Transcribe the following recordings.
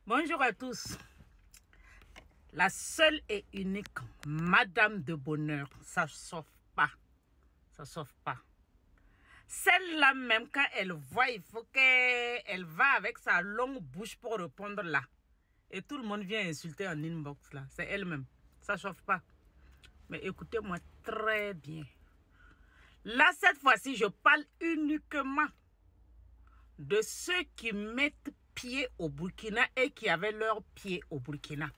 Bonjour à tous. La seule et unique Madame de Bonheur, ça ne sauve pas. Ça ne sauve pas. Celle-là même, quand elle voit, il faut qu'elle va avec sa longue bouche pour répondre là. Et tout le monde vient insulter en inbox là. C'est elle-même. Ça ne chauffe pas. Mais écoutez-moi très bien. Là, cette fois-ci, je parle uniquement de ceux qui mettent pied au Burkina et qui avaient leurs pieds au Burkina.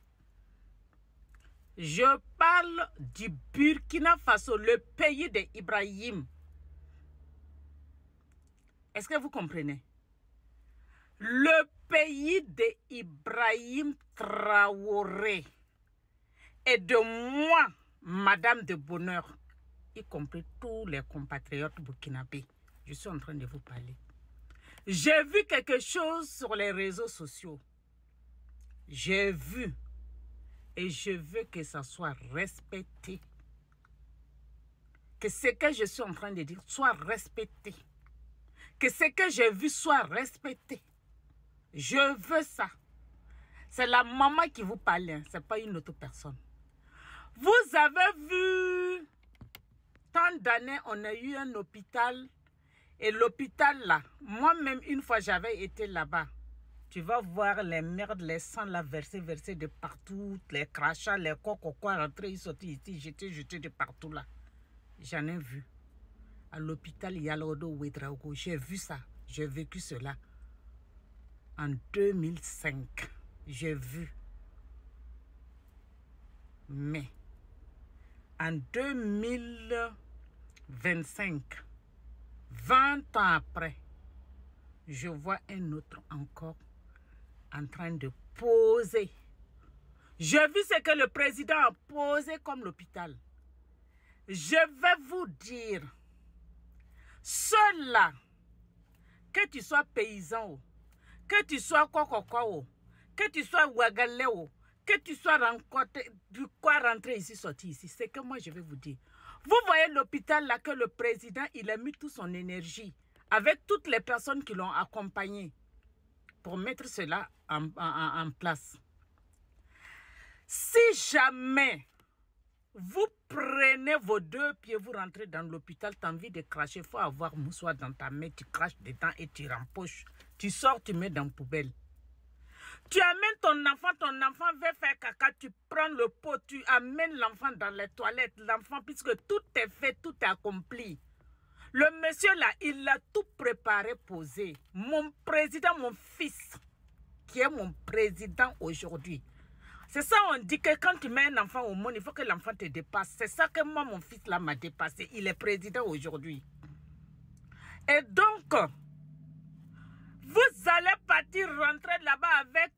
Je parle du Burkina Faso, le pays d'Ibrahim. Est-ce que vous comprenez? Le pays d'Ibrahim Traoré et de moi, Madame de Bonheur, y compris tous les compatriotes burkinabés. Je suis en train de vous parler. J'ai vu quelque chose sur les réseaux sociaux. J'ai vu. Et je veux que ça soit respecté. Que ce que je suis en train de dire soit respecté. Que ce que j'ai vu soit respecté. Je veux ça. C'est la maman qui vous parle, hein. Ce n'est pas une autre personne. Vous avez vu, tant d'années, on a eu un hôpital. Et l'hôpital là, moi-même, une fois, j'avais été là-bas. Tu vas voir les merdes, les sangs là, versés de partout. Les crachats, les coques, rentrer, ils sortent ici, jetés de partout là. J'en ai vu. À l'hôpital, il y a l'Odo Ouedraogo. J'ai vu ça. J'ai vécu cela. En 2005. J'ai vu. Mais, en 2025, 20 ans après, je vois un autre encore en train de poser. J'ai vu ce que le président a posé comme l'hôpital. Je vais vous dire, ceux-là, que tu sois paysan, que tu sois kokoko, que tu sois ouagaléo, que tu sois rentré ici, sorti ici, c'est que moi je vais vous dire. Vous voyez l'hôpital là que le président, il a mis toute son énergie avec toutes les personnes qui l'ont accompagné pour mettre cela en place. Si jamais vous prenez vos deux pieds, vous rentrez dans l'hôpital, tu as envie de cracher, il faut avoir moussoir dans ta main, tu craches dedans et tu rempoches. Tu sors, tu mets dans la poubelle. Tu amènes ton enfant veut faire caca, tu prends le pot, tu amènes l'enfant dans les toilettes, l'enfant, puisque tout est fait, tout est accompli. Le monsieur là, il a tout préparé, posé. Mon président, mon fils, qui est mon président aujourd'hui. C'est ça, on dit que quand tu mets un enfant au monde, il faut que l'enfant te dépasse. C'est ça que moi, mon fils là m'a dépassé. Il est président aujourd'hui. Et donc, vous allez partir rentrer là-bas avec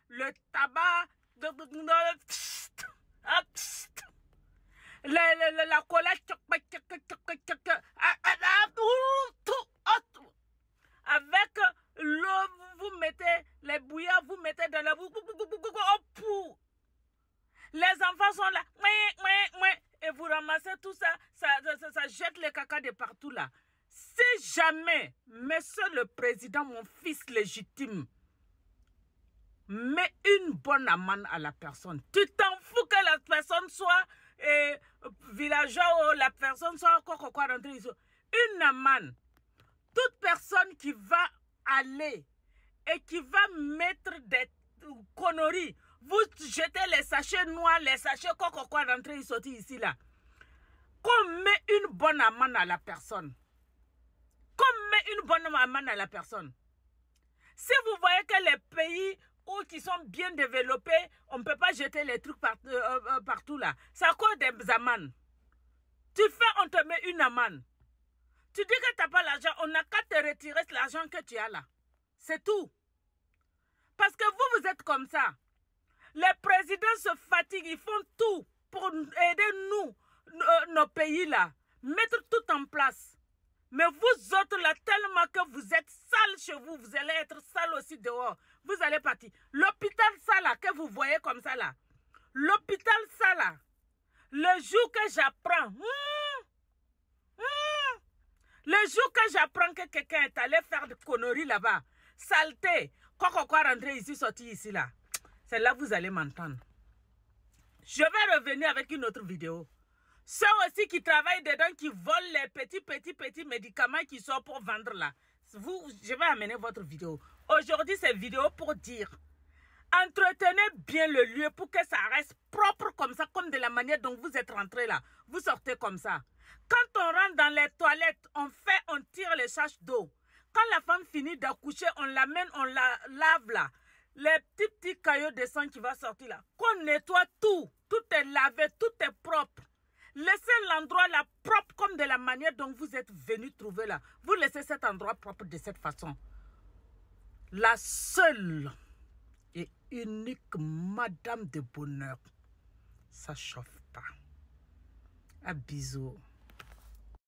le tabac, la colère, avec l'eau, vous mettez les bouillards, vous mettez dans la boue. Les enfants sont là, et vous ramassez tout ça, ça jette les caca de partout là. Si jamais, monsieur le président, mon fils légitime, met une bonne amende à la personne, tu t'en fous que la personne soit villageois ou la personne soit quoi rentrer ici. Une amende. Toute personne qui va aller et qui va mettre des conneries, vous jetez les sachets noirs, les sachets quoi rentrer et sortir ici là. Qu'on met une bonne amende à la personne. Qu'on met une bonne amende à la personne. Si vous voyez que les pays qui sont bien développés, on ne peut pas jeter les trucs partout là. C'est à cause des amendes. Tu fais, on te met une amende. Tu dis que tu n'as pas l'argent, on n'a qu'à te retirer l'argent que tu as là. C'est tout. Parce que vous êtes comme ça. Les présidents se fatiguent, ils font tout pour aider nous, nos pays là. Mettre tout en place. Mais vous autres là, tellement que vous êtes sales chez vous, vous allez être sales aussi dehors. Vous allez partir. L'hôpital ça là, que vous voyez comme ça là. L'hôpital ça là. Le jour que j'apprends. Le jour que j'apprends que quelqu'un est allé faire des conneries là-bas. Saleté. Quoi rentrer ici, sortir ici, là. C'est là que vous allez m'entendre. Je vais revenir avec une autre vidéo. Ceux aussi qui travaillent dedans, qui volent les petits médicaments qui sont pour vendre là. Je vais amener votre vidéo. Aujourd'hui, c'est vidéo pour dire, entretenez bien le lieu pour que ça reste propre comme ça, comme de la manière dont vous êtes rentré là. Vous sortez comme ça. Quand on rentre dans les toilettes, on tire les charges d'eau. Quand la femme finit d'accoucher, on l'amène, on la lave là. Les petits caillots de sang qui va sortir là. Qu'on nettoie tout. Tout est lavé, tout est propre. Laissez l'endroit là propre comme de la manière dont vous êtes venu trouver là. Vous laissez cet endroit propre de cette façon. La seule et unique madame de bonheur, ça chauffe pas. Un bisou.